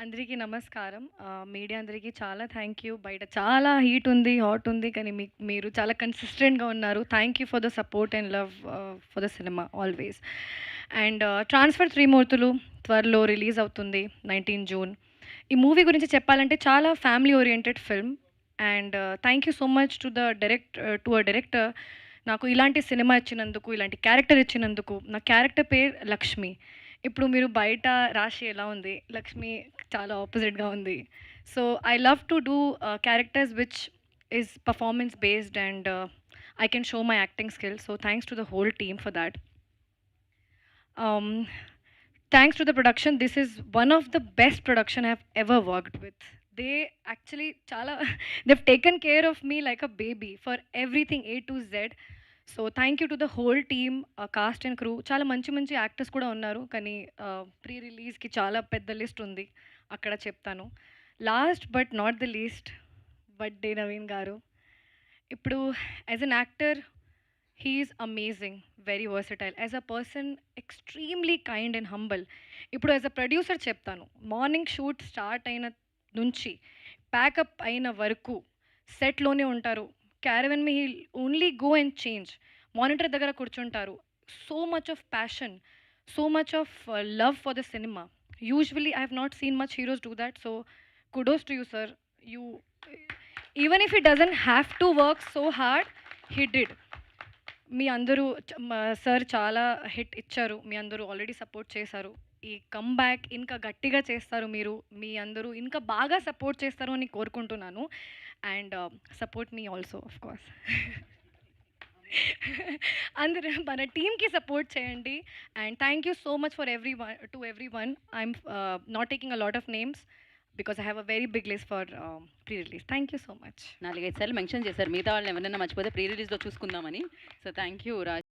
అందరికీ నమస్కారం. మీడియా అందరికీ చాలా థ్యాంక్ యూ. బయట చాలా హీట్ ఉంది, హాట్ ఉంది. కానీ మీరు చాలా కన్సిస్టెంట్‌గా ఉన్నారు. Thank you for the support and love for the cinema always. And 'transfer Trimurthulu' త్వరలో రిలీజ్ అవుతుంది 19 జూన్. ఈ మూవీ గురించి చెప్పాలంటే చాలా family oriented film. And thank you so much to a director నాకు ఇలాంటి సినిమా ఇచ్చినందుకు, ఇలాంటి క్యారెక్టర్ ఇచ్చినందుకు. నా క్యారెక్టర్ పేరు లక్ష్మి. ఇప్పుడు మీరు బయట రాశి ఎలా ఉంది, లక్ష్మి చాలా ఆపోజిట్‌గా ఉంది. So, I love to do characters which is performance based and I can show my acting skills. So thanks to the whole team for that. Um, Thanks to the production. This is one of the best production I've ever worked with. They actually chala they've taken care of me like a baby for everything A to Z. So thank you to the whole team, cost and crew. చాలా మంచి మంచి actors కూడా ఉన్నారు, కానీ pre రిలీజ్కి చాలా పెద్ద list ఉంది, అక్కడ చెప్తాను. Last but not the least, Vadde Naveen garu. ఇప్పుడు as an actor he's amazing, very versatile. As a person extremely kind and humble. ఇప్పుడు యాజ్ అ ప్రొడ్యూసర్ చెప్తాను, మార్నింగ్ షూట్ స్టార్ట్ అయిన నుంచి ప్యాకప్ అయిన వరకు సెట్లోనే ఉంటారు. క్యారవెన్ మీ హీల్ only go and change. Monitor దగ్గర కూర్చుంటారు. So much of passion, so much of love for the cinema. Usually I have not seen much heroes do that. So kudos to you sir. You even if he doesn't have to work so hard, he did. మీ అందరూ sir చాలా hit ఇచ్చారు. మీ అందరూ already support చేశారు. ఈ comeback ఇంకా గట్టిగా చేస్తారు మీరు. మీ అందరూ ఇంకా బాగా సపోర్ట్ చేస్తారు అని కోరుకుంటున్నాను. And support me also of course. అందరూ మన టీమ్‌కి సపోర్ట్ చేయండి. And thank you so much for everyone. I'm not taking a lot of names because I have a very big list for pre release. Thank you so much. 4, 5 సార్లు mention చేశారు. మిగతా వాళ్ళని ఎవరైనా మర్చిపోతే ప్రీ రిలీజ్‌లో చూసుకుందామని. So thank you Raj.